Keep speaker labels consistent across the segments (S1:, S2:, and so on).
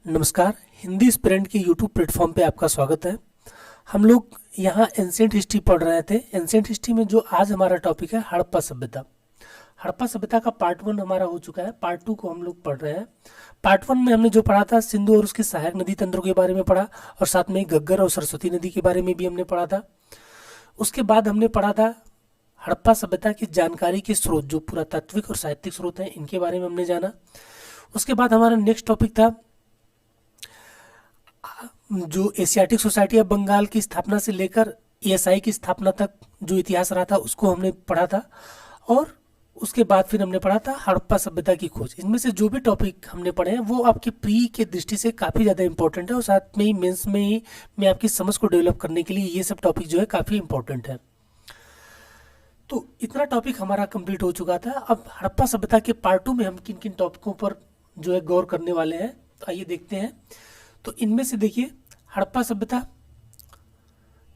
S1: नमस्कार। हिंदी स्प्रेंट के YouTube platform पे आपका स्वागत है। हम लोग यहाँ एंशिएंट हिस्ट्री पढ़ रहे थे। एंशिएंट हिस्ट्री में जो आज हमारा टॉपिक है हड़प्पा सभ्यता। हड़प्पा सभ्यता का पार्ट 1 हमारा हो चुका है। पार्ट 2 को हम लोग पढ़ रहे हैं। पार्ट 1 में हमने जो पढ़ा था सिंधु और उसकी सहायक नदी तंत्रों के बारे में पढ़ा, और साथ में घग्गर और सरस्वती नदी के बारे में भी हमने पढ़ा था। उसके बाद हमने पढ़ा था हड़प्पा सभ्यता की जानकारी के स्रोत, जो पुरातात्विक और साहित्यिक स्रोत हैं, इनके बारे में हमने जाना। उसके बाद हमारा नेक्स्ट टॉपिक था जो एशियाटिक सोसाइटी ऑफ बंगाल की स्थापना से लेकर एएसआई की स्थापना तक जो इतिहास रहा था उसको हमने पढ़ा था। और उसके बाद फिर हमने पढ़ा था हड़प्पा सभ्यता की खोज। इनमें से जो भी टॉपिक हमने पढ़े हैं वो आपके प्री के दृष्टि से काफ़ी ज़्यादा इंपॉर्टेंट है, और साथ में ही मेंस में ही मैं आपकी समझ को डेवलप करने के लिए ये सब टॉपिक जो है काफ़ी इंपॉर्टेंट है। तो इतना टॉपिक हमारा कंप्लीट हो चुका था। अब हड़प्पा सभ्यता के पार्ट 2 में हम किन किन टॉपिकों पर जो है गौर करने वाले हैं, तो आइए देखते हैं। तो इनमें से देखिए, हड़प्पा सभ्यता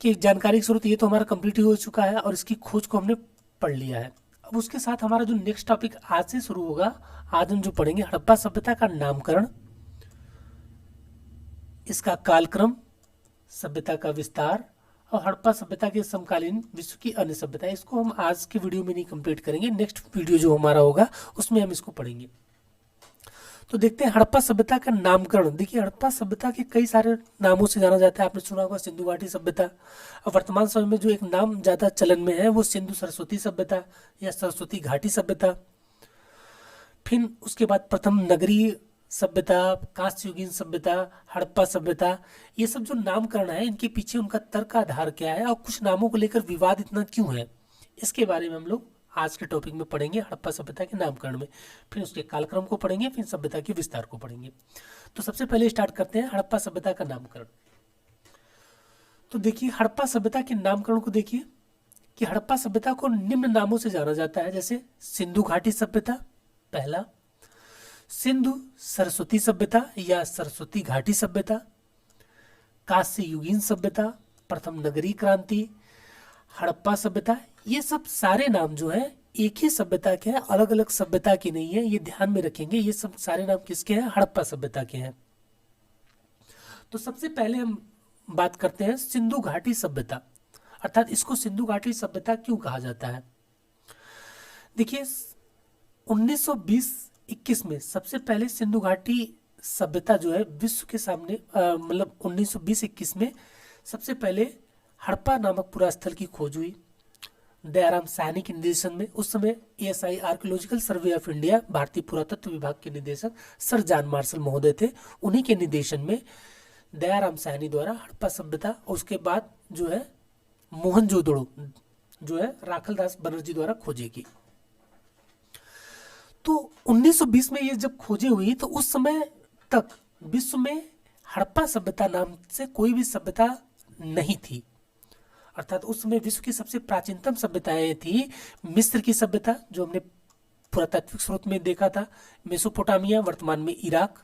S1: की जानकारी के स्रोत ये तो हमारा कंप्लीट ही हो चुका है, और इसकी खोज को हमने पढ़ लिया है। अब उसके साथ हमारा जो नेक्स्ट टॉपिक आज से शुरू होगा, आज हम जो पढ़ेंगे हड़प्पा सभ्यता का नामकरण, इसका कालक्रम, सभ्यता का विस्तार और हड़प्पा सभ्यता के समकालीन विश्व की अन्य सभ्यता। इसको हम आज के वीडियो में नहीं कंप्लीट करेंगे, नेक्स्ट वीडियो जो हमारा होगा उसमें हम इसको पढ़ेंगे। तो देखते हैं हड़प्पा सभ्यता का नामकरण। देखिए, हड़प्पा सभ्यता के कई सारे नामों से जाना जाता है। आपने सुना होगा सिंधु घाटी सभ्यता। और वर्तमान समय में जो एक नाम ज़्यादा चलन में है वो सिंधु सरस्वती सभ्यता या सरस्वती घाटी सभ्यता। फिर उसके बाद प्रथम नगरीय सभ्यता, कांस्य युगीन सभ्यता, हड़प्पा सभ्यता। ये सब जो नामकरण है इनके पीछे उनका तर्क का आधार क्या है और कुछ नामों को लेकर विवाद इतना क्यों है, इसके बारे में हम लोग आज के टॉपिक में पढ़ेंगे, हड़प्पा सभ्यता के नामकरण में। फिर उसके कालक्रम को पढ़ेंगे, फिर सभ्यता के विस्तार को पढ़ेंगे। तो सबसे पहले स्टार्ट करते हैं हड़प्पा सभ्यता का नामकरण। तो देखिए, हड़प्पा सभ्यता के नामकरण को देखिए कि हड़प्पा सभ्यता को निम्न नामों से जाना जाता है, जैसे सिंधु घाटी सभ्यता पहला, सिंधु सरस्वती सभ्यता या सरस्वती घाटी सभ्यता, कांस्य युगीन सभ्यता, प्रथम नगरीय क्रांति, हड़प्पा सभ्यता। ये सब सारे नाम जो है एक ही सभ्यता के हैं, अलग अलग सभ्यता के नहीं है, ये ध्यान में रखेंगे। ये सब सारे नाम किसके हैं? हड़प्पा सभ्यता के हैं। तो सबसे पहले हम बात करते हैं सिंधु घाटी सभ्यता, अर्थात इसको सिंधु घाटी सभ्यता क्यों कहा जाता है। देखिए, 1920-21 में सबसे पहले सिंधु घाटी सभ्यता जो है विश्व के सामने मतलब 1920-21 में सबसे पहले हड़प्पा नामक पुरास्थल की खोज हुई दयाराम साहनी के निर्देशन में। उस समय ASI archaeological survey of India, भारतीय पुरातत्व विभाग के निदेशक सर जॉन मार्शल महोदय थे। उन्हीं के निर्देशन में दयाराम साहनी द्वारा हड़प्पा सभ्यता, और उसके बाद जो है मोहनजोदड़ो जो है राखलदास बनर्जी द्वारा खोजी गई। तो 1920 में ये जब खोजें हुई तो उस समय तक विश्व में हड़प्पा सभ्यता नाम से कोई भी सभ्यता नहीं थी। अर्थात उस समय विश्व की सबसे प्राचीनतम सभ्यताएं थी मिस्र की सभ्यता, जो हमने पुरातात्विक स्रोत में देखा था, मेसोपोटामिया, वर्तमान में इराक।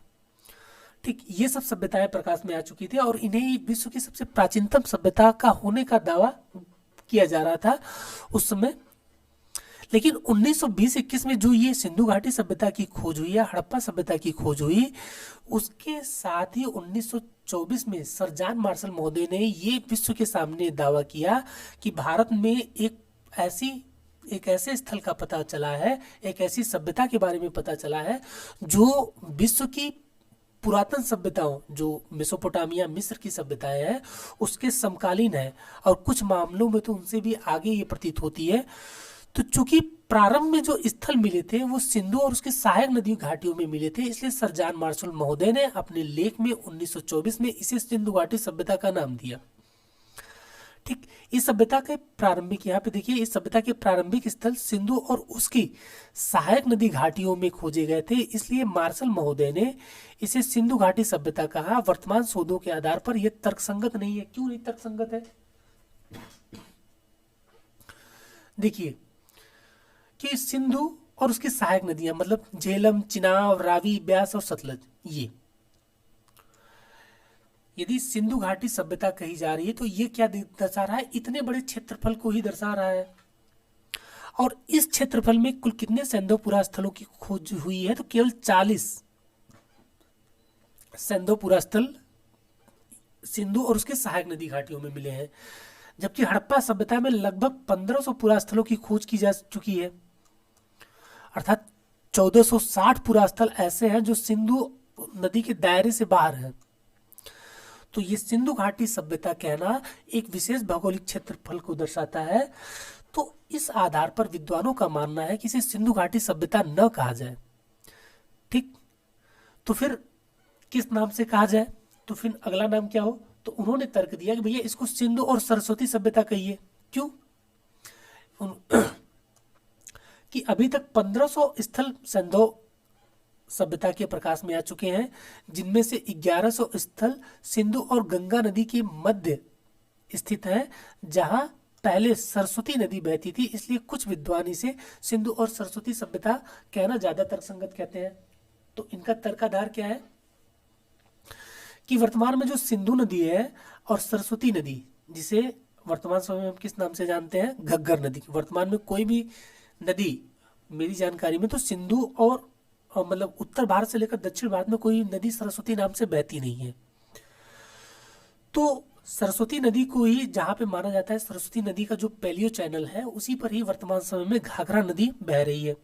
S1: ठीक, ये सब सभ्यताएं प्रकाश में आ चुकी थी और इन्हें विश्व की सबसे प्राचीनतम सभ्यता का होने का दावा किया जा रहा था उस समय। लेकिन 1920-21 में जो ये सिंधु घाटी सभ्यता की खोज हुई या हड़प्पा सभ्यता की खोज हुई, उसके साथ ही 1924 में सर जॉन मार्शल महोदय ने ये विश्व के सामने दावा किया कि भारत में एक ऐसे स्थल का पता चला है, एक ऐसी सभ्यता के बारे में पता चला है जो विश्व की पुरातन सभ्यताओं, जो मेसोपोटामिया मिस्र की सभ्यताएं हैं, उसके समकालीन है, और कुछ मामलों में तो उनसे भी आगे ये प्रतीत होती है। तो चूंकि प्रारंभ में जो स्थल मिले थे वो सिंधु और उसके सहायक नदी घाटियों में मिले थे, इसलिए सर जॉन मार्शल महोदय ने अपने लेख में 1924 में इसे सिंधु घाटी सभ्यता का नाम दिया। ठीक, इस सभ्यता के प्रारंभिक, यहाँ पे देखिए, इस सभ्यता के प्रारंभिक स्थल सिंधु और उसकी सहायक नदी घाटियों में खोजे गए थे, इसलिए मार्शल महोदय ने इसे सिंधु घाटी सभ्यता कहा। वर्तमान शोधों के आधार पर यह तर्कसंगत नहीं है। क्यों नहीं तर्कसंगत है? देखिए कि सिंधु और उसकी सहायक नदियां, मतलब झेलम, चिनाब, रावी, ब्यास और सतलज, ये यदि सिंधु घाटी सभ्यता कही जा रही है तो ये क्या दर्शा रहा है? इतने बड़े क्षेत्रफल को ही दर्शा रहा है। और इस क्षेत्रफल में कुल कितने सैंधव पुरा स्थलों की खोज हुई है? तो केवल 40 सेंधो पुरास्थल सिंधु और उसके सहायक नदी घाटियों में मिले हैं, जबकि हड़प्पा सभ्यता में लगभग 1500 पुरास्थलों की खोज की जा चुकी है। अर्थात 1460 पुरास्थल ऐसे हैं जो सिंधु नदी के दायरे से बाहर हैं। तो ये सिंधु घाटी सभ्यता कहना एक विशेष भौगोलिक क्षेत्रफल को दर्शाता है। तो इस आधार पर विद्वानों का मानना है कि इसे सिंधु घाटी सभ्यता न कहा जाए। ठीक, तो फिर किस नाम से कहा जाए? तो फिर अगला नाम क्या हो? तो उन्होंने तर्क दिया कि भैया इसको सिंधु और सरस्वती सभ्यता कहिए। क्यों? कि अभी तक 1500 स्थल सिंधु सभ्यता के प्रकाश में आ चुके हैं, जिनमें से 1100 स्थल सिंधु और गंगा नदी के मध्य स्थित हैं, जहां पहले सरस्वती नदी बहती थी। इसलिए कुछ विद्वान इसे सिंधु और सरस्वती सभ्यता कहना ज्यादा तर्कसंगत कहते हैं। तो इनका तर्काधार क्या है कि वर्तमान में जो सिंधु नदी है और सरस्वती नदी, जिसे वर्तमान समय में हम किस नाम से जानते हैं? घग्गर नदी। वर्तमान में कोई भी नदी मेरी जानकारी में तो सिंधु और मतलब उत्तर भारत से लेकर दक्षिण भारत में कोई नदी सरस्वती नाम से बहती नहीं है। तो सरस्वती नदी को ही जहां पे माना जाता है, सरस्वती नदी का जो पैलियो चैनल है उसी पर ही वर्तमान समय में घाघरा नदी बह रही है।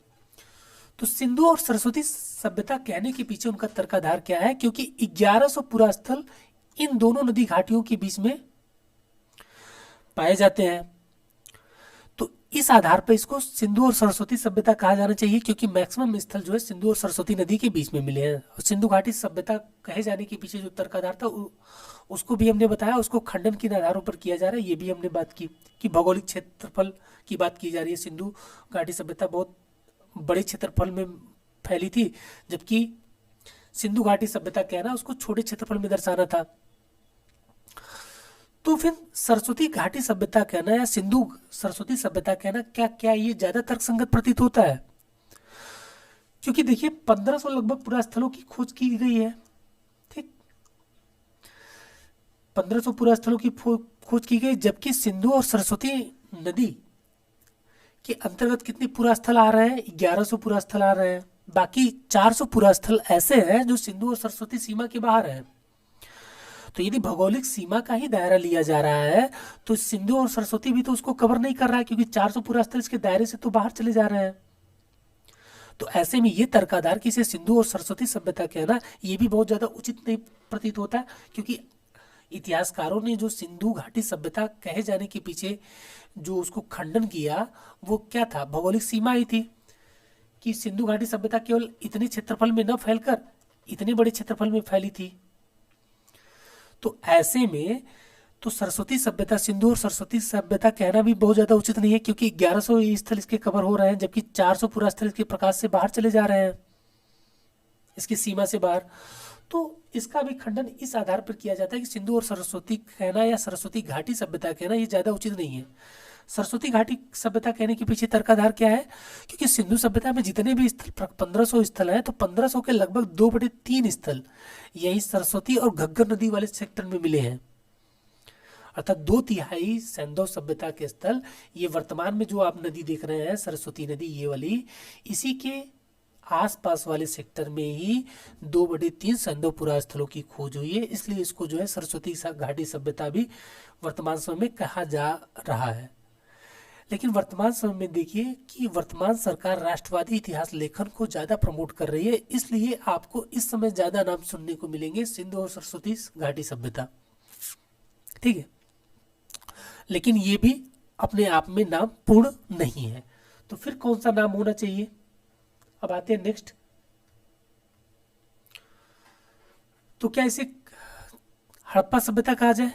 S1: तो सिंधु और सरस्वती सभ्यता कहने के पीछे उनका तर्काधार क्या है? क्योंकि 1100 पुरास्थल इन दोनों नदी घाटियों के बीच में पाए जाते हैं। तो इस आधार पर इसको सिंधु और सरस्वती सभ्यता कहा जाना चाहिए, क्योंकि मैक्सिमम स्थल जो है सिंधु और सरस्वती नदी के बीच में मिले हैं। और सिंधु घाटी सभ्यता कहे जाने के पीछे जो तर्काधार था उसको भी हमने बताया, उसको खंडन किन आधारों पर किया जा रहा है ये भी हमने बात की, कि भौगोलिक क्षेत्रफल की बात की जा रही है। सिंधु घाटी सभ्यता बहुत बड़े क्षेत्रफल में फैली थी, जबकि सिंधु घाटी सभ्यता कहना उसको छोटे क्षेत्रफल में दर्शाना था। तो फिर सरस्वती घाटी सभ्यता कहना या सिंधु सरस्वती सभ्यता कहना क्या क्या ये ज्यादा तर्कसंगत प्रतीत होता है? क्योंकि देखिए 1500 लगभग पुरास्थलों की खोज की गई है। ठीक, 1500 पुरास्थलों की खोज की गई, जबकि सिंधु और सरस्वती नदी के अंतर्गत कितने पुरास्थल आ रहे हैं? 1100 पुरास्थल आ रहे हैं। बाकी 400 पुरास्थल ऐसे हैं जो सिंधु और सरस्वती सीमा के बाहर हैं। तो यदि भौगोलिक सीमा का ही दायरा लिया जा रहा है तो सिंधु और सरस्वती भी तो उसको कवर नहीं कर रहा है, क्योंकि 400 पुरास्थल इसके दायरे से तो बाहर चले जा रहे हैं। तो ऐसे में ये तर्काधार कि इसे सिंधु और सरस्वती सभ्यता कहना ये भी बहुत ज्यादा उचित नहीं प्रतीत होता है, क्योंकि इतिहासकारों ने जो सिंधु घाटी सभ्यता कहे जाने के पीछे जो उसको खंडन किया वो क्या था? भौगोलिक सीमा ही थी कि सिंधु घाटी सभ्यता केवल इतने क्षेत्रफल में न फैलकर इतने बड़े क्षेत्रफल में फैली थी। तो ऐसे में तो सरस्वती सभ्यता, सिंधु और सरस्वती सभ्यता कहना भी बहुत ज्यादा उचित नहीं है, क्योंकि 1100 स्थल इसके कवर हो रहे हैं, जबकि 400 पुरास्थल इसके प्रकाश से बाहर चले जा रहे हैं, इसकी सीमा से बाहर। तो इसका भी खंडन इस आधार पर किया जाता है कि सिंधु और सरस्वती कहना या सरस्वती घाटी सभ्यता कहना ये ज्यादा उचित नहीं है। सरस्वती घाटी सभ्यता कहने के पीछे तर्काधार क्या है? क्योंकि सिंधु सभ्यता में जितने भी स्थल 1500 स्थल हैं, तो 1500 के लगभग 2/3 स्थल यही सरस्वती और घग्गर नदी वाले सेक्टर में मिले हैं। अर्थात 2/3 सिंधु सभ्यता के स्थल ये वर्तमान में जो आप नदी देख रहे हैं सरस्वती नदी ये वाली, इसी के आसपास वाले सेक्टर में ही 2/3 सिंधु पुरास्थलों की खोज हुई है। इसलिए इसको जो है सरस्वती घाटी सभ्यता भी वर्तमान समय में कहा जा रहा है। लेकिन वर्तमान समय में देखिए कि वर्तमान सरकार राष्ट्रवादी इतिहास लेखन को ज्यादा प्रमोट कर रही है, इसलिए आपको इस समय ज्यादा नाम सुनने को मिलेंगे सिंधु और सरस्वती घाटी सभ्यता। ठीक है, लेकिन ये भी अपने आप में नाम पूर्ण नहीं है। तो फिर कौन सा नाम होना चाहिए? अब आते हैं नेक्स्ट। तो क्या इसे हड़प्पा सभ्यता कहा जाए?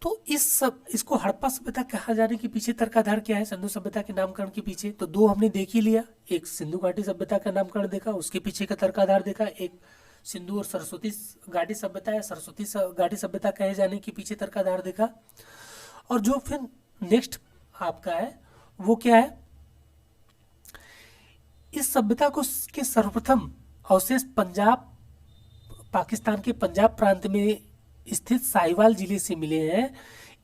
S1: तो इसको हड़प्पा सभ्यता कहा जाने के पीछे तर्काधार क्या है सिंधु सभ्यता के नामकरण के पीछे? तो दो हमने देख ही लिया, एक सिंधु घाटी सभ्यता का नामकरण देखा, उसके पीछे का तर्काधार देखा, एक सिंधु और सरस्वती घाटी सभ्यता या सरस्वती घाटी सभ्यता कहे जाने के पीछे तर्काधार देखा। और जो फिर नेक्स्ट आपका है वो क्या है? इस सभ्यता को के सर्वप्रथम अवशेष पंजाब, पाकिस्तान के पंजाब प्रांत में स्थित साहिवाल जिले से मिले हैं।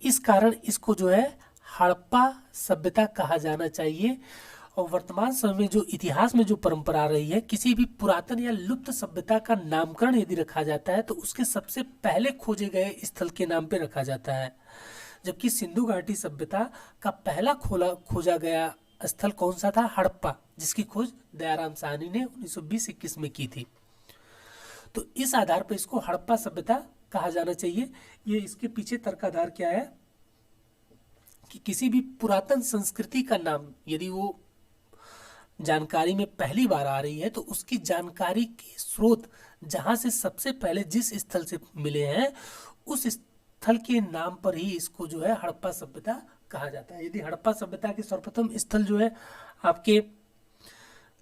S1: इस कारण इसको जो है हड़प्पा सभ्यता कहा जाना चाहिए। और वर्तमान समय में जो इतिहास में जो परंपरा रही है, किसी भी पुरातन या लुप्त सभ्यता का नामकरण यदि रखा जाता है तो उसके सबसे पहले खोजे गए स्थल के नाम पे रखा जाता है। जबकि सिंधु घाटी सभ्यता का पहला खोजा गया स्थल कौन सा था? हड़प्पा, जिसकी खोज दयाराम साहनी ने 1920-21 में की थी। तो इस आधार पर इसको हड़प्पा सभ्यता कहा जाना चाहिए। ये इसके पीछे तर्काधार क्या है कि किसी भी पुरातन संस्कृति का नाम यदि वो जानकारी में पहली बार आ रही है तो उसकी जानकारी के स्रोत जहां से सबसे पहले जिस स्थल से मिले हैं उस स्थल के नाम पर ही इसको जो है हड़प्पा सभ्यता कहा जाता है। यदि हड़प्पा सभ्यता के सर्वप्रथम स्थल जो है आपके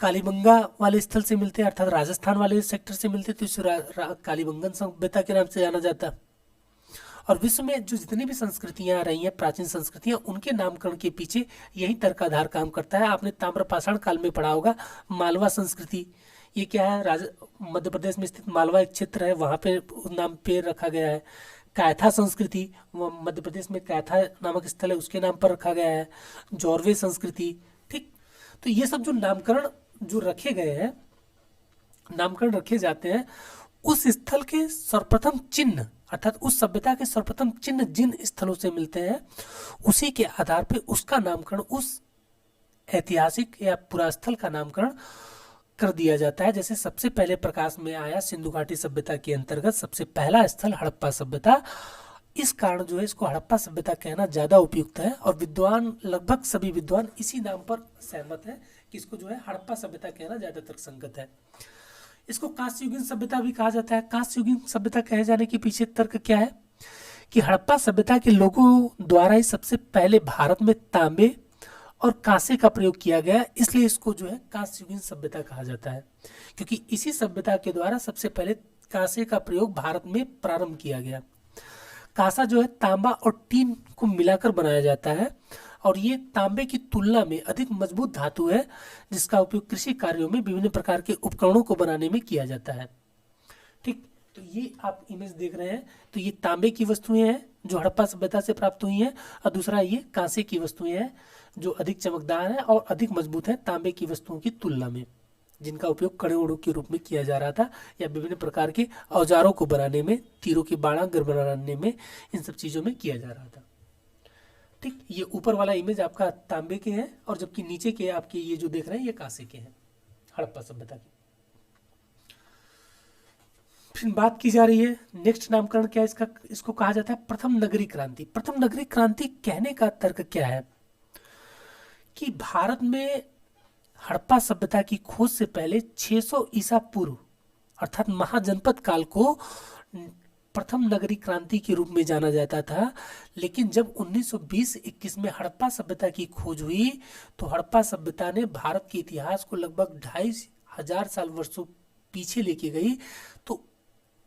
S1: कालीबंगा वाले स्थल से मिलते हैं, अर्थात राजस्थान वाले सेक्टर से मिलते, तो इसे कालीबंगन सभ्यता के नाम से जाना जाता है। और विश्व में जो जितनी भी संस्कृतियां आ रही हैं, प्राचीन संस्कृतियां, उनके नामकरण के पीछे यही तर्काधार काम करता है। आपने ताम्रपाषाण काल में पढ़ा होगा मालवा संस्कृति, ये क्या है? मध्य प्रदेश में स्थित मालवा एक क्षेत्र है, वहाँ पे नाम पे रखा गया है। कायथा संस्कृति, मध्य प्रदेश में कायथा नामक स्थल है, उसके नाम पर रखा गया है। जौरवे संस्कृति, ठीक। तो ये सब जो नामकरण जो रखे गए हैं, नामकरण रखे जाते हैं, उस स्थल के सर्वप्रथम चिन्ह, अर्थात उस सभ्यता के सर्वप्रथम चिन्ह जिन स्थलों से मिलते हैं उसी के आधार पर उसका नामकरण, उस ऐतिहासिक या पुरास्थल का नामकरण कर दिया जाता है। जैसे सबसे पहले प्रकाश में आया सिंधु घाटी सभ्यता के अंतर्गत सबसे पहला स्थल हड़प्पा सभ्यता। इस कारण जो है इसको हड़प्पा सभ्यता कहना ज्यादा उपयुक्त है और विद्वान, लगभग सभी विद्वान इसी नाम पर सहमत है कि इसको जो है हड़प्पा सभ्यता कहना ज्यादा तर्कसंगत है। इसको कांस्ययुगीन सभ्यता भी कहा जाता है। कांस्ययुगीन सभ्यता कहे जाने के पीछे तर्क क्या है कि हड़प्पा सभ्यता के लोगों द्वारा ही सबसे पहले भारत में तांबे और कांसे का प्रयोग किया गया, इसलिए इसको जो है कांस्ययुगीन सभ्यता कहा जाता है, क्योंकि इसी सभ्यता के द्वारा सबसे पहले कांसे का प्रयोग भारत में प्रारंभ किया गया। कांसा जो है तांबा और टीन को मिलाकर बनाया जाता है और ये तांबे की तुलना में अधिक मजबूत धातु है, जिसका उपयोग कृषि कार्यों में विभिन्न प्रकार के उपकरणों को बनाने में किया जाता है। ठीक, तो ये आप इमेज देख रहे हैं, तो ये तांबे की वस्तुएं हैं जो हड़प्पा सभ्यता से प्राप्त हुई हैं, और दूसरा ये कांसे की वस्तुएं हैं जो अधिक चमकदार हैं और अधिक मजबूत हैं तांबे की वस्तुओं की तुलना में, जिनका उपयोग कड़े ओड़ों के रूप में किया जा रहा था या विभिन्न प्रकार के औजारों को बनाने में, तीरों की बाणागर बनाने में, इन सब चीज़ों में किया जा रहा था। ठीक, ये ऊपर वाला इमेज आपका तांबे के हैं और जबकि नीचे के आपके ये जो देख रहे हैं ये कांसे के हैं, हड़प्पा सभ्यता की। फिर बात की जा रही है नेक्स्ट नामकरण क्या है इसका, इसको कहा जाता है प्रथम नगरी क्रांति। प्रथम नगरी क्रांति कहने का तर्क क्या है कि भारत में हड़प्पा सभ्यता की खोज से पहले 600 ईसा पूर्व अर्थात महाजनपद काल को प्रथम नगरी क्रांति के रूप में जाना जाता था। लेकिन जब 1920-21 में हड़प्पा सभ्यता की खोज हुई तो हड़प्पा सभ्यता ने भारत के इतिहास को लगभग 2500 साल वर्षों पीछे लेके गई। तो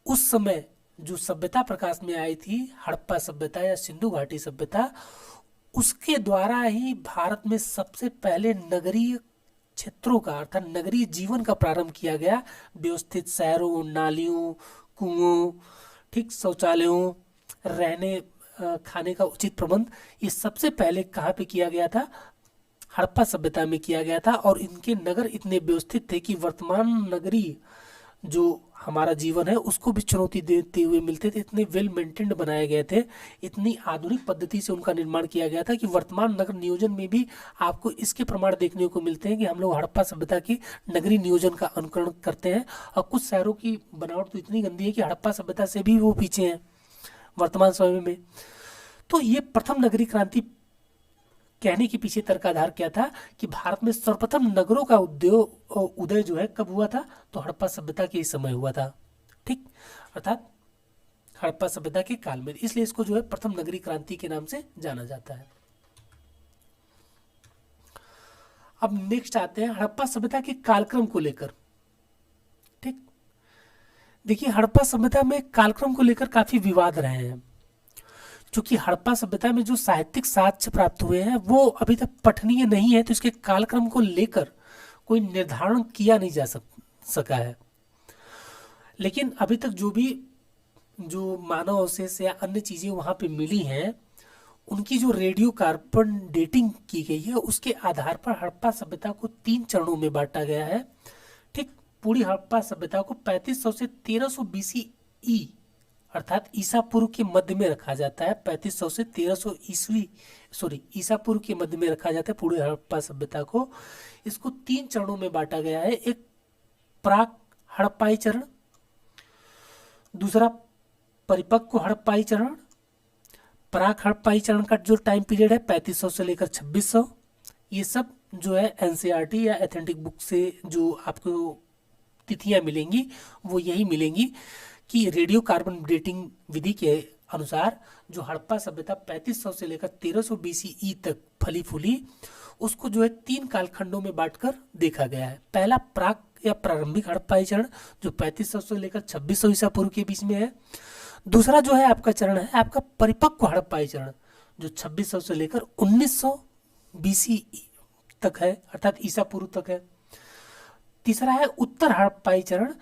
S1: उस समय जो सभ्यता प्रकाश में आई थी हड़प्पा सभ्यता या सिंधु घाटी सभ्यता, उसके द्वारा ही भारत में सबसे पहले नगरीय क्षेत्रों का अर्थात नगरीय जीवन का प्रारंभ किया गया। व्यवस्थित शहरों, नालियों, कुओं, ठीक, शौचालयों, रहने खाने का उचित प्रबंध, ये सबसे पहले कहाँ पे किया गया था? हड़प्पा सभ्यता में किया गया था। और इनके नगर इतने व्यवस्थित थे कि वर्तमान नगरी जो हमारा जीवन है उसको भी चुनौती देते हुए मिलते थे। इतने वेल मेंटेन्ड बनाए गए थे, इतनी आधुनिक पद्धति से उनका निर्माण किया गया था कि वर्तमान नगर नियोजन में भी आपको इसके प्रमाण देखने को मिलते हैं कि हम लोग हड़प्पा सभ्यता की नगरीय नियोजन का अनुकरण करते हैं। और कुछ शहरों की बनावट तो इतनी गंदी है कि हड़प्पा सभ्यता से भी वो पीछे हैं वर्तमान समय में। तो ये प्रथम नगरीय क्रांति कहने के पीछे तर्काधार क्या था कि भारत में सर्वप्रथम नगरों का उदय जो है कब हुआ था? तो हड़प्पा सभ्यता के समय हुआ था। ठीक, अर्थात हड़प्पा सभ्यता के काल में, इसलिए इसको जो है प्रथम नगरीय क्रांति के नाम से जाना जाता है। अब नेक्स्ट आते हैं हड़प्पा सभ्यता के कालक्रम को लेकर। ठीक, देखिए हड़प्पा सभ्यता में कालक्रम को लेकर काफी विवाद रहे हैं, क्योंकि हड़प्पा सभ्यता में जो साहित्यिक साक्ष्य प्राप्त हुए हैं वो अभी तक पठनीय नहीं है, तो इसके कालक्रम को लेकर कोई निर्धारण किया नहीं जा सका है। लेकिन अभी तक जो मानव अवशेष या अन्य चीजें वहां पे मिली हैं उनकी जो रेडियो कार्बन डेटिंग की गई है उसके आधार पर हड़प्पा सभ्यता को 3 चरणों में बांटा गया है। ठीक, पूरी हड़प्पा सभ्यता को 3500 से 1300 BCE अर्थात ईसा पूर्व के मध्य में रखा जाता है। 3500 से 1300 ईसा पूर्व के मध्य में रखा जाता है पूरी हड़प्पा सभ्यता को। इसको 3 चरणों में बांटा गया है। एक प्राक हड़प्पाई चरण, दूसरा परिपक्व हड़प्पाई चरण। प्राक हड़प्पाई चरण का जो टाइम पीरियड है 3500 से लेकर 2600। ये सब जो है एनसीईआरटी या एथेंटिक बुक से जो आपको तिथियां मिलेंगी वो यही मिलेंगी कि रेडियो कार्बन डेटिंग विधि के अनुसार जो हड़प्पा सभ्यता 3500 से लेकर 1300 BCE तक फली फूली, उसको जो है 3 कालखंडों में बांटकर देखा गया है। पहला प्राक या प्रारंभिक हड़प्पाई चरण जो 3500 से लेकर 2600 ईसा पूर्व के बीच में है। दूसरा जो है आपका चरण है आपका परिपक्व हड़प्पाई चरण जो 2600 से लेकर 1900 BCE तक है अर्थात ईसा पूर्व तक है। तीसरा है उत्तर हड़प्पाई चरण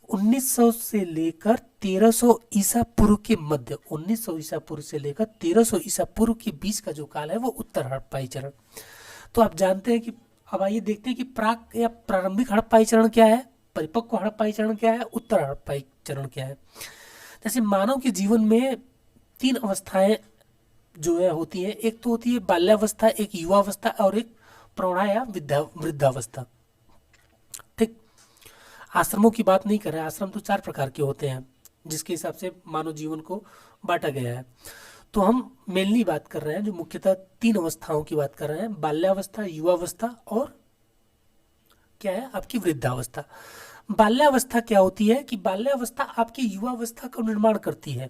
S1: 1900 से लेकर 1300 ईसा पूर्व के मध्य, 1900 ईसा पूर्व से लेकर 1300 ईसा पूर्व के बीच का जो काल है वो उत्तर हड़प्पाई चरण। तो आप जानते हैं कि अब आइए देखते हैं कि प्राक या प्रारंभिक हड़प्पाई चरण क्या है, परिपक्व हड़प्पाई चरण क्या है, उत्तर हड़प्पाई चरण क्या है। जैसे मानव के जीवन में 3 अवस्थाएं जो है होती हैं। एक तो होती है बाल्यावस्था, एक युवावस्था और एक प्रौढ़ा या वृद्धावस्था। ठीक, आश्रमों की बात नहीं कर रहे हैं, आश्रम तो 4 प्रकार के होते हैं जिसके हिसाब से मानव जीवन को बांटा गया है। तो हम मेनली बात कर रहे हैं जो मुख्यतः 3 अवस्थाओं की बात कर रहे हैं, बाल्यावस्था, युवावस्था और क्या है आपकी वृद्धावस्था। बाल्यावस्था क्या होती है कि बाल्यावस्था आपकी युवावस्था का निर्माण करती है,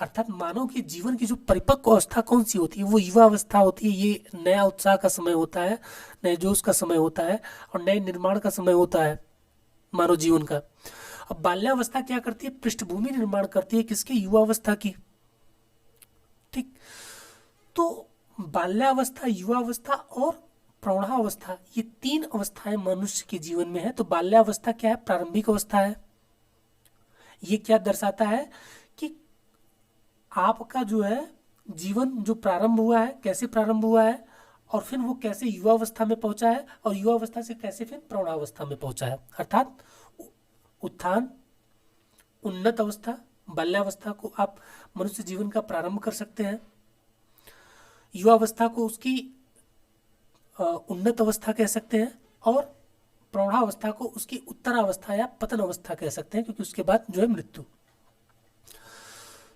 S1: अर्थात मानव के जीवन की जो परिपक्व अवस्था कौन सी होती है वो युवा अवस्था होती है। ये नया उत्साह का समय होता है, नए जोश का समय होता है और नए निर्माण का समय होता है मानव जीवन का। अब बाल्यावस्था क्या करती है, पृष्ठभूमि निर्माण करती है किसके, युवावस्था की। ठीक, तो बाल्यावस्था, युवावस्था और प्रौढ़ावस्था ये 3 अवस्थाएं मनुष्य के जीवन में है। तो बाल्यावस्था क्या है, प्रारंभिक अवस्था है। ये क्या दर्शाता है कि आपका जो है जीवन जो प्रारंभ हुआ है, कैसे प्रारंभ हुआ है और फिर वो कैसे युवावस्था में पहुंचा है और युवावस्था से कैसे फिर प्रौढ़ावस्था में पहुंचा है। अर्थात उत्थान, उन्नत अवस्था, बाल्यावस्था को आप मनुष्य जीवन का प्रारंभ कर सकते हैं, युवावस्था को उसकी उन्नत अवस्था कह सकते हैं और प्रौढ़ावस्था को उसकी उत्तरावस्था या पतन अवस्था कह सकते हैं, क्योंकि उसके बाद जो है मृत्यु।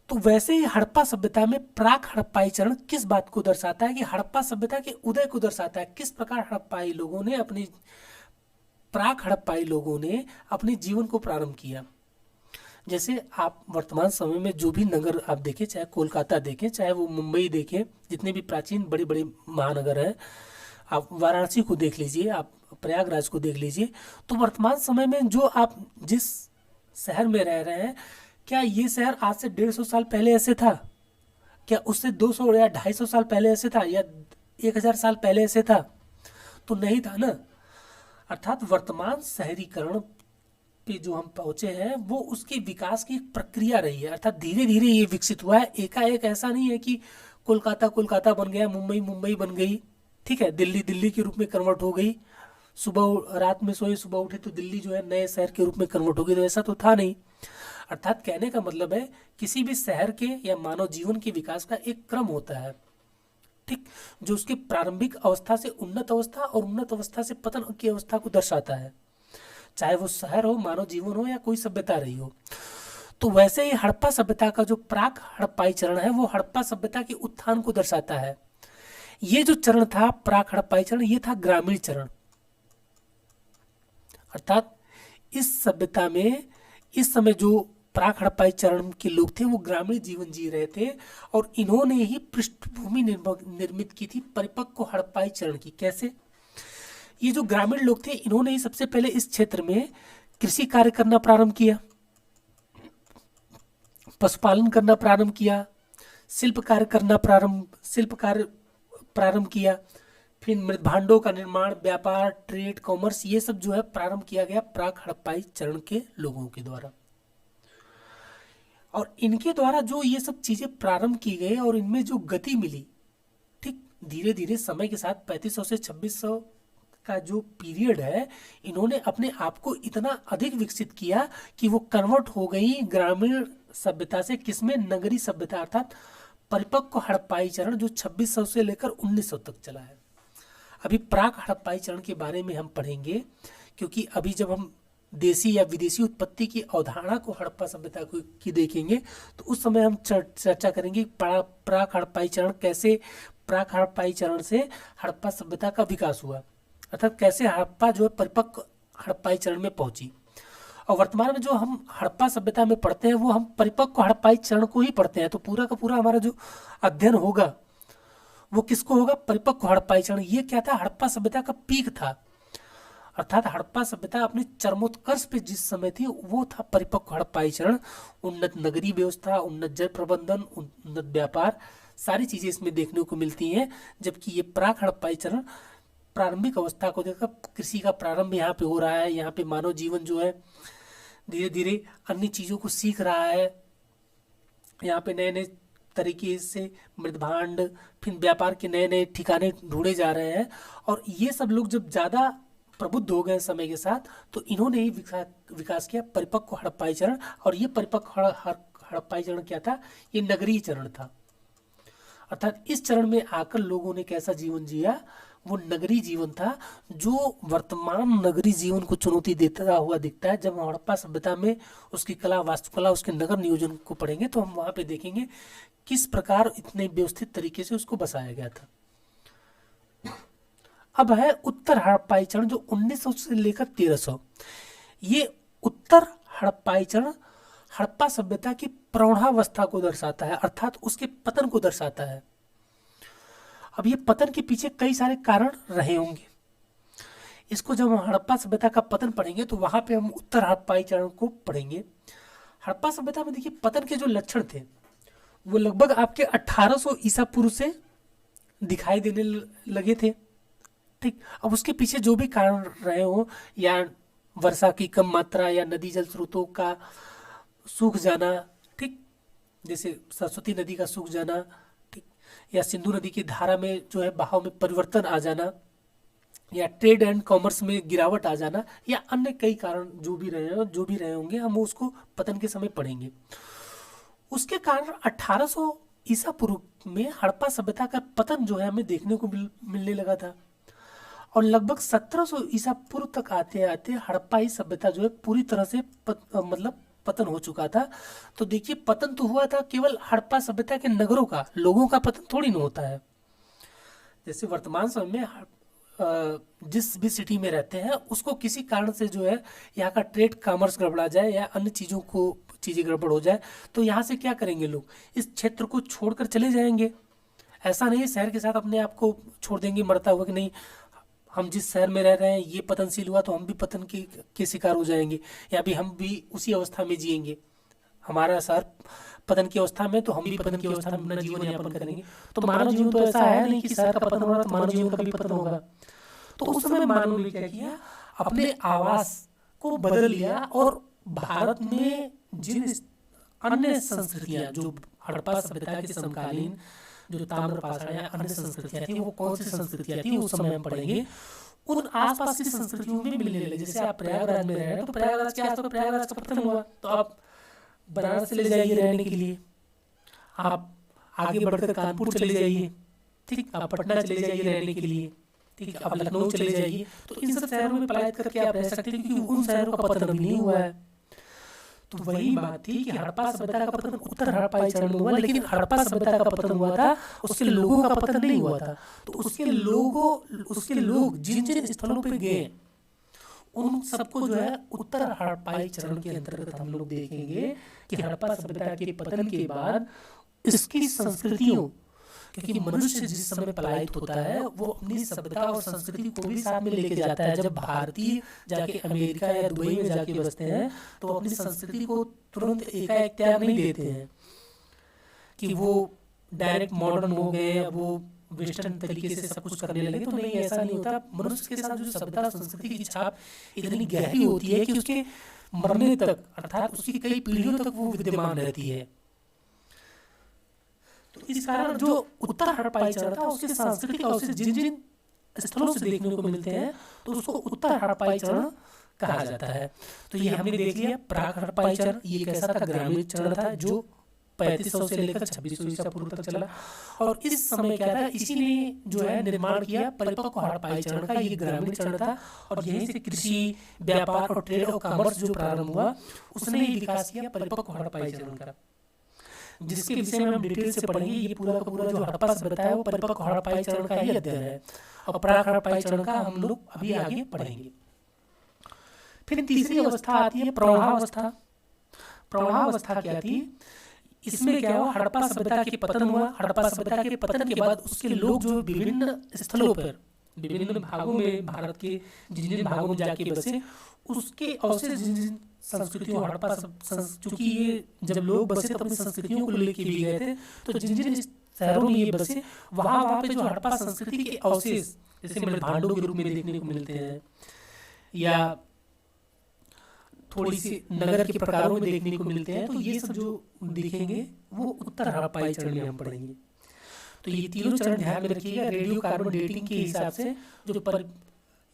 S1: तो वैसे ही हड़प्पा सभ्यता में प्राक हड़प्पाई चरण किस बात को दर्शाता है कि हड़प्पा सभ्यता के उदय को दर्शाता है। किस प्रकार प्राक हड़प्पाई लोगों ने अपने जीवन को प्रारंभ किया। जैसे आप वर्तमान समय में जो भी नगर आप देखें, चाहे कोलकाता देखें, चाहे वो मुंबई देखें, जितने भी प्राचीन बड़े बड़े महानगर हैं, आप वाराणसी को देख लीजिए, आप प्रयागराज को देख लीजिए, तो वर्तमान समय में जो आप जिस शहर में रह रहे हैं, क्या ये शहर आज से 150 साल पहले ऐसे था? क्या उससे 200 या 250 साल पहले ऐसे था या 1000 साल पहले ऐसे था? तो नहीं था ना। अर्थात वर्तमान शहरीकरण पे जो हम पहुंचे हैं वो उसके विकास की एक प्रक्रिया रही है, अर्थात धीरे धीरे ये विकसित हुआ है। एकाएक ऐसा नहीं है कि कोलकाता कोलकाता बन गया, मुंबई मुंबई बन गई, ठीक है, दिल्ली दिल्ली के रूप में कन्वर्ट हो गई, सुबह रात में सोए सुबह उठे तो दिल्ली जो है नए शहर के रूप में कन्वर्ट हो गई। तो ऐसा तो था नहीं। अर्थात कहने का मतलब है किसी भी शहर के या मानव जीवन के विकास का एक क्रम होता है, ठीक, जो उसके प्रारंभिक अवस्था से उन्नत अवस्था और उन्नत अवस्था से पतन की अवस्था को दर्शाता है, चाहे वो शहर हो, मानव जीवन हो या कोई सभ्यता रही हो। तो वैसे ही हड़प्पा सभ्यता का जो प्राक हड़प्पाई चरण है वो हड़प्पा सभ्यता के उत्थान को दर्शाता है। ये जो चरण था प्राक हड़प्पाई चरण, ये था ग्रामीण चरण। अर्थात इस सभ्यता में इस समय जो प्राक हड़प्पाई चरण के लोग थे वो ग्रामीण जीवन जी रहे थे और इन्होंने ही पृष्ठभूमि निर्मित की थी परिपक्व हड़प्पाई चरण की। कैसे? ये जो ग्रामीण लोग थे इन्होंने ही सबसे पहले इस क्षेत्र में कृषि कार्य करना प्रारंभ किया, पशुपालन करना प्रारंभ किया, शिल्प कार्य प्रारंभ किया, फिर मृदभांडों का निर्माण, व्यापार, ट्रेड, कॉमर्स, ये सब जो है प्रारंभ किया गया प्राक हड़प्पाई चरण के लोगों के द्वारा। और इनके द्वारा जो ये सब चीजें प्रारंभ की गई और इनमें जो गति मिली धीरे धीरे समय के साथ 3500 से 2600 का जो पीरियड है, इन्होंने अपने आप को इतना अधिक विकसित किया कि वो कन्वर्ट हो गई ग्रामीण सभ्यता से किसमें, नगरी सभ्यता, अर्थात परिपक्व हड़प्पाई चरण जो 2600 से लेकर 1900 तक चला है। अभी प्राक हड़प्पाई चरण के बारे में हम पढ़ेंगे, क्योंकि अभी जब हम देसी या विदेशी उत्पत्ति की अवधारणा को हड़प्पा सभ्यता की देखेंगे तो उस समय हम चर्चा करेंगे प्राक हड़प्पाई चरण, कैसे प्राक हड़प्पाई चरण से हड़प्पा सभ्यता का विकास हुआ, अर्थात कैसे हड़प्पा जो है परिपक्व हड़प्पाई चरण में पहुंची। और वर्तमान में जो हम हड़प्पा सभ्यता में पढ़ते हैं वो हम परिपक्व हड़प्पाई चरण को ही पढ़ते हैं। तो पूरा का पूरा हमारा जो अध्ययन होगा वो किसको होगा, परिपक्व हड़प्पाई चरण। ये क्या था, हड़प्पा सभ्यता का पीक था, अर्थात हड़प्पा सभ्यता अपने चरमोत्कर्ष पे जिस समय थी वो था परिपक्व हड़प्पाई चरण। उन्नत नगरीय व्यवस्था, उन्नत जल प्रबंधन, उन्नत व्यापार, सारी चीजें इसमें देखने को मिलती हैं। जबकि ये प्राक हड़प्पाई चरण प्रारंभिक अवस्था को देखकर कृषि का प्रारंभ यहाँ पे हो रहा है। यहाँ पे मानव जीवन जो है धीरे धीरे अन्य चीजों को सीख रहा है। यहाँ पे नए नए तरीके से मृदभांड, फिर व्यापार के नए नए ठिकाने ढूंढे जा रहे हैं। और ये सब लोग जब ज्यादा प्रबुद्ध हो गए समय के साथ तो इन्होंने ही विकास किया परिपक्व हड़प्पाई चरण। और ये परिपक्व हड़प्पाई चरण क्या था, ये नगरीय चरण था। अर्थात इस चरण में आकर लोगों ने कैसा जीवन जिया, वो नगरीय जीवन था, जो वर्तमान नगरीय जीवन को चुनौती देता हुआ दिखता है। जब हम हड़प्पा सभ्यता में उसकी कला, वास्तुकला, उसके नगर नियोजन को पढ़ेंगे तो हम वहां पे देखेंगे किस प्रकार इतने व्यवस्थित तरीके से उसको बसाया गया था। अब है उत्तर हड़प्पाई चरण जो 1900 से लेकर 1300। ये उत्तर हड़प्पाई चरण हड़प्पा सभ्यता की प्रौढ़ावस्था को दर्शाता है, अर्थात उसके पतन को दर्शाता है। अब ये पतन के पीछे कई सारे कारण रहे होंगे। इसको जब हम हड़प्पा सभ्यता का पतन पढ़ेंगे तो वहां पे हम उत्तर हड़प्पाई चरण को पढ़ेंगे। हड़प्पा सभ्यता में देखिए पतन के जो लक्षण थे वो लगभग आपके 1800 ईसा पूर्व से दिखाई देने लगे थे। ठीक, अब उसके पीछे जो भी कारण रहे हो, या वर्षा की कम मात्रा, या नदी जल स्रोतों का सूख जाना, ठीक, जैसे सरस्वती नदी का सूख जाना, ठीक, या सिंधु नदी की धारा में जो है बहाव में परिवर्तन आ जाना, या ट्रेड एंड कॉमर्स में गिरावट आ जाना, या अन्य कई कारण जो भी रहे होंगे हम उसको पतन के समय पढ़ेंगे। उसके कारण 1800 ईसा पूर्व में हड़प्पा सभ्यता का पतन जो है हमें देखने को मिलने लगा था। और लगभग 1700 ईसा पूर्व तक आते आते हड़प्पाई सभ्यता जो है पूरी तरह से पतन हो चुका था। तो देखिए पतन तो हुआ था केवल हड़प्पा सभ्यता के नगरों का, लोगों का पतन थोड़ी ना होता है। जैसे वर्तमान समय में जिस भी सिटी में रहते हैं उसको किसी कारण से जो है यहाँ का ट्रेड कॉमर्स गड़बड़ा जाए या अन्य चीज़ें गड़बड़ हो जाए तो यहाँ से क्या करेंगे, लोग इस क्षेत्र को छोड़कर चले जाएंगे। ऐसा नहीं शहर के साथ अपने आप को छोड़ देंगे मरता हुआ कि नहीं हम जिस शहर में रह रहे हैं ये पतनशील हुआ तो हम भी पतन के शिकार हो जाएंगे, या भी हम भी उसी अवस्था में जिएंगे। हमारा शहर पतन की अवस्था में तो हम भी पतन की अवस्था में अपना जीवन यापन करेंगे। तो मानव जीवन तो ऐसा है नहीं कि शहर का पतन हो रहा तो मानव जीवन का भी पतन होगा। तो उस समय मानव ने क्या किया, अपने आवास को बदल लिया और भारत में जिन अन्य संस्कृतियां जो हड़प्पा सभ्यता के समकालीन जो ताम्रपाषाण या अन्य संस्कृतियां थी वो कौन सी संस्कृतियां थी उस समय हम पढ़ेंगे, उन आसपास की संस्कृतियों में मिलने लगे। जैसे आप प्रयागराज में रह रहे हैं तो प्रयागराज के आसपास प्रयागराज का पतन हुआ तो आप बनारस चले जाइए रहने के लिए, आप आगे बढ़कर कानपुर चले जाइए, ठीक, आप पटना चले जाइए रहने के लिए, ठीक, आप लखनऊ चले जाइए। तो इन सब शहरों में पलायन करके आप रह सकते हैं क्योंकि उन शहरों का पतन अभी नहीं हुआ है। तो वही बात थी कि हड़प्पा सभ्यता का पतन उत्तर हड़प्पाई चरण में हुआ, लेकिन हड़प्पा सभ्यता का पतन हुआ था उसके लोगों का पतन नहीं हुआ था। तो उसके लोग जिन जिन स्थलों पे गए उन सबको जो है उत्तर हड़प्पाई चरण के अंतर्गत हम लोग देखेंगे कि हड़प्पा सभ्यता के पतन के बाद इसकी संस्कृतियों, क्योंकि मनुष्य जिस समय पलायित होता है वो अपनी सभ्यता और संस्कृति को भी साथ में लेके जाता है। जब भारतीय जाके अमेरिका या दुबई में जाके बसते हैं तो अपनी संस्कृति को तुरंत एकाएक त्याग नहीं देते हैं कि वो डायरेक्ट मॉडर्न हो गए, वो वेस्टर्न तरीके से सब कुछ करने लगे। तो नहीं, ऐसा नहीं होता। मनुष्य के साथ जो सभ्यता संस्कृति की छाप इतनी गहरी होती है कि उसके मरने तक अर्थात उसकी कई पीढ़ियों तक वो विद्यमान रहती है। तो इस कारण जो उत्तर हड़प्पाई चरण था उसके सांस्कृतिक अवशेष जिन जिन स्थलों से देखने को मिलते हैं तो उसको उत्तर हड़प्पाई चरण कहा जाता है। तो ये हमने देख लिया प्राक हड़प्पाई चरण, ये कैसा था, ग्रामीण चरण था जो 3500 से लेकर 2600 ईसा पूर्व तक चला। और इस समय क्या था, इसी ने जो है निर्माण किया परिपक्व हड़प्पाई चरण का, ये ग्रामीण चरण था। और यहीं से कृषि, व्यापार और ट्रेड और कॉमर्स जो प्रारंभ हुआ उसने ही विकास किया परिपक्व हड़प्पाई चरण का, जिसके विषय में हम डिटेल से पढ़ेंगे। ये पूरा का पूरा जो हड़प्पा सभ्यता है वो परिपक्व हड़प्पाई चरण का ही अध्ययन है, और प्राक हड़प्पाई चरण का हम लोग अभी आगे पढ़ेंगे। फिर तीसरी अवस्था आती है प्रौढ़ावस्था। प्रौढ़ावस्था क्या थी, इसमें क्या हुआ, हड़प्पा सभ्यता के पतन हुआ। हड़प्पा सभ्यता के पतन के बाद उसके लोग जो विभिन्न स्थलों पर, विभिन्न भागों में, भारत के जिन जिन भागों में जाके बसे, उसके अवशेष जिन जिन संस्कृतियों हड़प्पा, चूंकि ये जब लोग बसे तो अपनी संस्कृतियों को लेके भी गए थे, तो जिन जिन शहरों में ये बसे वहाँ पे जो हड़प्पा संस्कृति के अवशेष जैसे मृदभांडों के रूप में देखने को मिलते हैं, या थोड़ी सी नगर के प्रकारों में देखने को मिलते हैं, तो ये सब जो दिखेंगे वो उत्तर हड़प्पाई चरण में हम पढ़ेंगे। तो ये तीनों चरण ध्यान में रखिएगा। रेडियो कार्बन डेटिंग के हिसाब से जो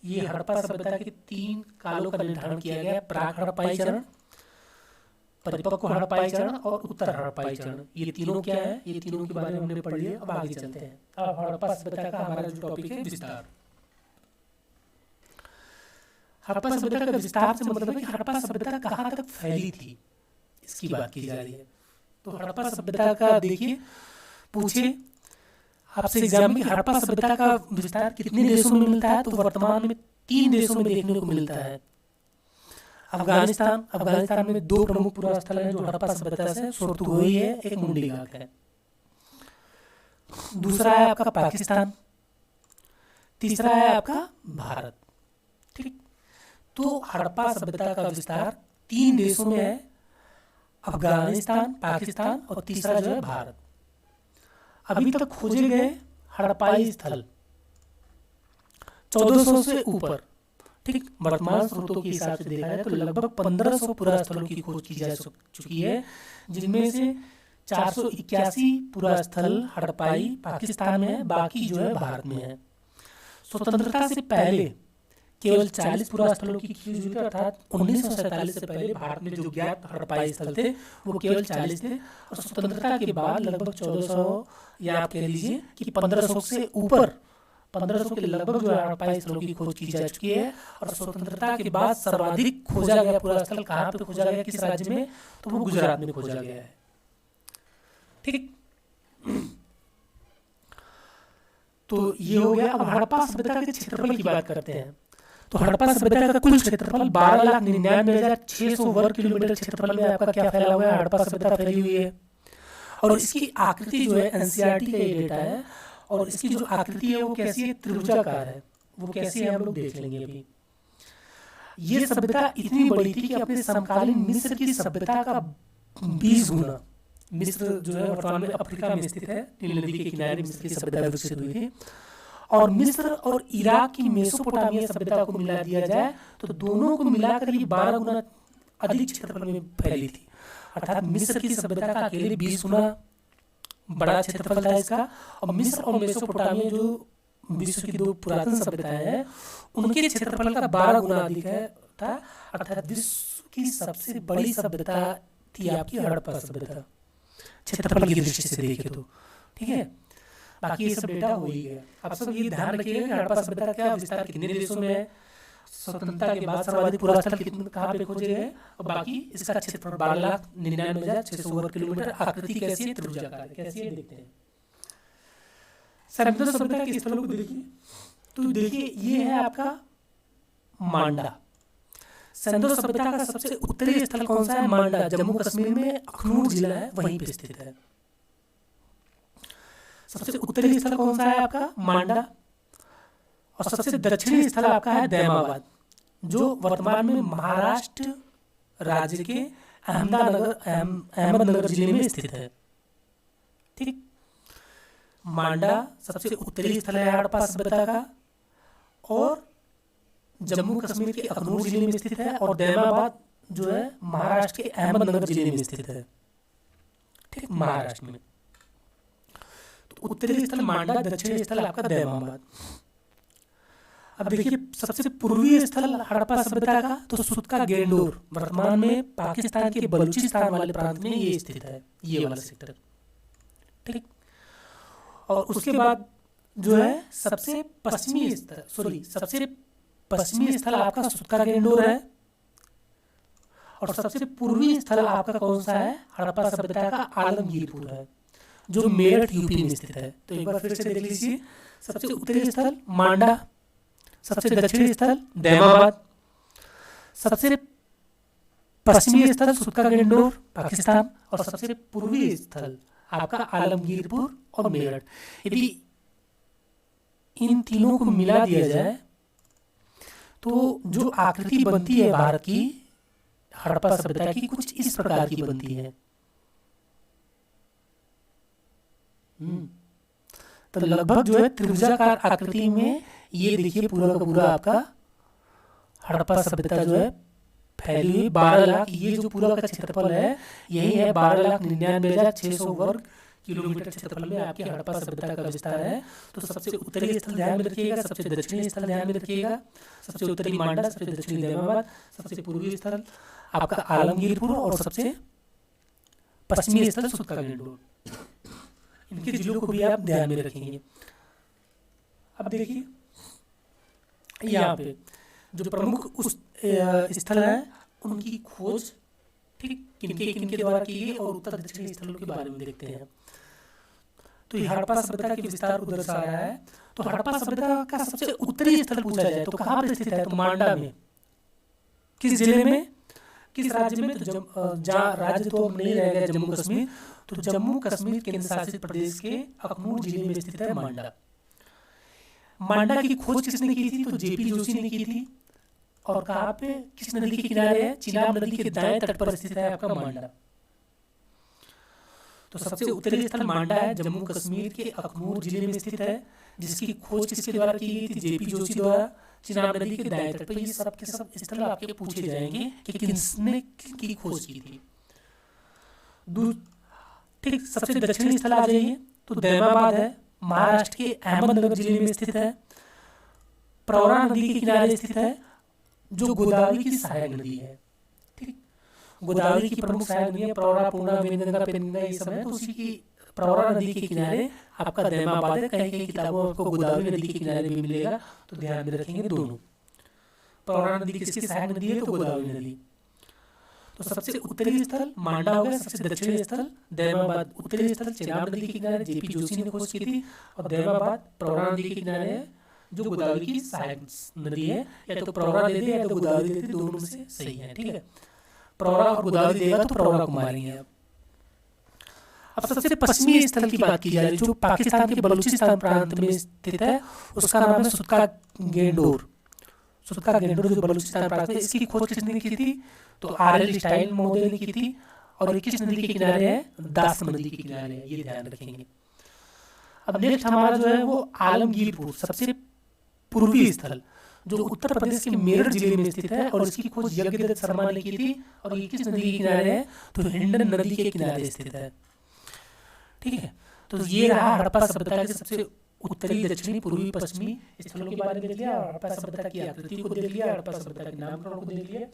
S1: ये हड़प्पा सभ्यता के 3 कालों का निर्धारण किया गया, प्राक हड़प्पाई चरण, परिपक्व हड़प्पाई चरण और उत्तर हड़प्पाई चरण। ये तीनों क्या है, ये तीनों के बारे में हमने पढ़ लिया। अब आगे चलते हैं। अब हड़प्पा सभ्यता का हमारा जो टॉपिक है विस्तार। हड़प्पा सभ्यता का विस्तार से मतलब है कि हड़प्पा सभ्यता कहाँ तक फैली थी, इसकी बात की जा रही है। तो हड़प्पा सभ्यता का देखिए, पूछे आपसे एग्जाम में हड़प्पा सभ्यता का विस्तार कितने देशों में मिलता है, तो वर्तमान में 3 देशों में देखने को मिलता है। अफगानिस्तान, अफगानिस्तान में 2 प्रमुख पुरास्थल हैं जो हड़प्पा सभ्यता से, सोर्तुगोई है, एक मुंडीघाट है। दूसरा है आपका पाकिस्तान, तीसरा है आपका भारत। ठीक, तो हड़प्पा सभ्यता का विस्तार 3 देशों में है, अफगानिस्तान, पाकिस्तान और तीसरा जो है भारत। अभी तक खोजे गए हड़प्पाई स्थल 1400 से ऊपर। ठीक, वर्तमान स्रोतों के हिसाब से देखा जाए तो लगभग 1500 पुरास्थलों की खोज की जा चुकी है, जिनमें से 481 पुरास्थल हड़प्पाई पाकिस्तान में है, बाकी जो है भारत में है। स्वतंत्रता से पहले केवल 40 पुरास्थलों की खोज हुई, अर्थात 1947 से पहले भारत में जो ज्ञात हड़प्पाई स्थल थे वो केवल 40 थे। और स्वतंत्रता के बाद लगभग 1400 या आप कह लीजिए कि 1500 से ऊपर, 1500 के लगभग जो हड़प्पाई स्थलों की खोज की जा चुकी है। और स्वतंत्रता के बाद सर्वाधिक खोजा गया पुरास्थल कहाँ पे खोजा गया, किस राज्य में, तो वो गुजरात में खोजा गया है। ठीक, तो ये हो गया। अब हड़प्पा सभ्यता के क्षेत्रफल की बात करते हैं। तो हड़प्पा सभ्यता का कुल क्षेत्रफल 12,99,600 वर्ग किलोमीटर क्षेत्रफल में आपका क्या फैला हुआ है, हड़प्पा सभ्यता फैली हुई है। और इसकी आकृति जो है एनसीईआरटी का ये डेटा है, और इसकी जो आकृति है वो कैसी है, त्रिभुजाकार है। वो कैसी है हम लोग देख लेंगे अभी। ये सभ्यता इतनी बड़ी थी कि अपने समकालीन मिस्र की सभ्यता का 20 गुना। मिस्र जो है वर्तमान में अफ्रीका में स्थित है, नील नदी के किनारे मिस्र की सभ्यता विकसित हुई थी। और मिस्र और इराक की मेसोपोटामिया सभ्यता को मिला दिया जाए तो दोनों को मिलाकर ये 12 गुना अधिक क्षेत्रफल में फैली थी। अर्थात मिस्र की सभ्यता का अकेले 20 गुना बड़ा क्षेत्रफल था इसका। और मिस्र और मेसोपोटामिया जो विश्व की 2 पुरातन सभ्यताएं हैं उनके क्षेत्रफल का 12 गुना अधिक है था। अर्थात विश्व की सबसे बड़ी सभ्यता थी आपकी हड़प्पा सभ्यता, क्षेत्रफल की दृष्टि से देखे तो। ठीक है, बाकी ये सब डेटा हो ही गया। आप सब ये ध्यान रखिएगा कि हड़प्पा सभ्यता का क्या विस्तार कितने देशों में है, स्वतंत्रता के बाद सर्वाधिक पुरास्थल कितने कहाँ पे खोजे गए, और बाकी इसका क्षेत्रफल 12,99,600 वर्ग किलोमीटर। आकृति कैसी है, त्रिभुजाकार कैसी है, देखते हैं। सैंडो सभ्यता के स्थलों को देखिए, तो देखिए ये है आपका मांडा। सैंडो सभ्यता का सबसे उत्तरी स्थल कौन सा है, मांडा, जम्मू कश्मीर में अखनूर जिला है वहीं पे स्थित है। सबसे उत्तरी स्थल कौन सा है आपका, मांडा। और सबसे दक्षिणी स्थल आपका है दैमाबाद, जो वर्तमान में महाराष्ट्र राज्य के अहमदनगर जिले में स्थित है। ठीक, मांडा सबसे उत्तरी स्थल है हड़प्पा सभ्यता का, और जम्मू कश्मीर के अखनूर जिले में स्थित है, और दैमाबाद जो है महाराष्ट्र के अहमदनगर जिले में स्थित है। ठीक, महाराष्ट्र में। उत्तरी स्थल मांडा, दक्षिणी स्थल आपका दैमाबाद। अब देखिए सबसे पूर्वी स्थल हड़प्पा सभ्यता का तो सुतका गेंडोर, वर्तमान में पाकिस्तान के बलूचिस्तान वाले प्रांत में ये स्थित है, ये वाला सेक्टर, ठीक। और उसके बाद जो है सबसे पश्चिमी स्थल आपका सुतका गेंडोर है, और सबसे पूर्वी स्थल आपका कौन सा है, हड़प्पा सभ्यता का आलमगीरपुर है, जो मेरठ यूपी में स्थित है। तो एक बार फिर से देख लीजिए, सबसे उत्तरी स्थल मांडा, सबसे दक्षिणी स्थल दैमाबाद, सबसे पश्चिमी स्थल सुतका गेंडोर पाकिस्तान, और सबसे पूर्वी स्थल आपका आलमगीरपुर और मेरठ। यदि इन तीनों को मिला दिया जाए तो जो आकृति बनती है भारत की हड़प्पा सभ्यता की, कुछ इस प्रकार की बनती है। तो लगभग जो है त्रिभुजाकार आकृति में ये देखिए पूरा का पूरा आपका हड़प्पा सभ्यता जो है फैली हुई 12 लाख, ये जो पूरा का क्षेत्रफल है यही है 12,99,600 वर्ग किलोमीटर क्षेत्रफल में आपकी हड़प्पा सभ्यता का विस्तार है। तो सबसे उत्तरी स्थल ध्यान में रखिएगा, सबसे दक्षिणी स्थल ध्यान में रखिएगा, सबसे उत्तरी मांडा, सबसे दक्षिणी दैमाबाद, सबसे पूर्वी स्थल आपका आलमगीरपुर, और सबसे पश्चिमी स्थल सुतका गेंडोर। इनके जिलों को भी आप ध्यान में रखेंगे। अब देखिए यहाँ पे जो प्रमुख उस स्थल है उनकी खोज ठीक किनके द्वारा की गई और उत्तर दक्षिणी स्थलों के बारे में देखते हैं। तो ये हड़प्पा सभ्यता के विस्तार उधर से आ रहा है। तो हड़प्पा सभ्यता का सबसे उत्तरी स्थल पूछा जाए तो कहाँ पर स्थित है, तो मांडा में। किस जिले में, किस राज्य में, तो जहाँ राज्य तो अब नहीं रहेगा जम्मू कश्मीर, तो जम्मू कश्मीर केंद्र शासित प्रदेश के अखनूर जिले में स्थित है मांडा। मांडा की खोज किसने की थी, तो जेपी जोशी ने की थी। और कहाँ पे, किस नदी के किनारे है, चिनाब नदी के दाएं तट पर स्थित है आपका मांडा। तो सबसे उत्तरी स्थल मांडा है, जम्मू कश्मीर के अखनूर जिले में स्थित है, जिसकी खोज किसके द्वारा की गई थी, जेपी जोशी द्वारा, चिनाब नदी के दाएं तट पर। ये सब के सब स्थल आपके पूछे जाएंगे कि किसने की खोज की थी। ठीक, सबसे दक्षिणी स्थल आ जाइए तो दैमाबाद है, महाराष्ट्र के अहमदनगर जिले में स्थित है, प्रवरा नदी के किनारे स्थित है, जो गोदावरी की सहायक नदी है। ठीक, गोदावरी की प्रमुख सहायक नदी है प्रवरा, पूर्णा, वेदगंगा, पेनगंगा, ये सब है। तो उसी की प्रवरा नदी के किनारे आपका दैमाबाद है। कहीं कहीं किताबों में आपको गोदावरी नदी के किनारे भी मिलेगा, तो ध्यान में रखेंगे दोनों। प्रवरा नदी किसकी सहायक नदी है, तो गोदावरी नदी। तो सबसे उत्तरी स्थल मांडा हो गया, सबसे दक्षिणी स्थल दैमाबाद, उत्तरी स्थल चिनाब नदी के किनारे जेपी जोशी ने खोज की थी, और दैमाबाद प्रवरा नदी के किनारे है, जो गोदावरी की सहायक नदी है। या तो प्रवरा दे दे या तो गोदावरी दे दे, दोनों में से सही है। ठीक है, प्रवरा और गोदावरी देगा तो प्रवरा को मारेंगे आप। अब सबसे पश्चिमी स्थल की बात की जाए, जो पाकिस्तान के बलूचिस्तान प्रांत में स्थित है, उसका नाम है सुतका गेंडोर। सुतका गेंडोर जो बलूचिस्तान प्रांत में, इसकी खोज किसने की थी, तो आर.एल. स्टाइन महोदय ने की थी। और ये किस नदी के किनारे है, दास नदी के किनारे है, ये ध्यान रखेंगे। अब नेक्स्ट हमारा जो है वो आलमगीरपुर, सबसे पूर्वी स्थल, जो उत्तर प्रदेश के मेरठ जिले में स्थित है, और इसकी खोज यज्ञदत्त शर्मा ने की थी। और ये किस नदी के किनारे है, तो हिंडन नदी के किनारे स्थित है। ठीक है, तो ये रहा हड़प्पा सभ्यता के सबसे उत्तरी, दक्षिणी, पूर्वी, पश्चिमी स्थलों के बारे में देख लिया, हड़प्पा सभ्यता की आकृति को देख लिया, हड़प्पा सभ्यता के नामकरण को देख लिया।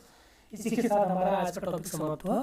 S1: इसी के साथ हमारा आज का टॉपिक समाप्त हुआ।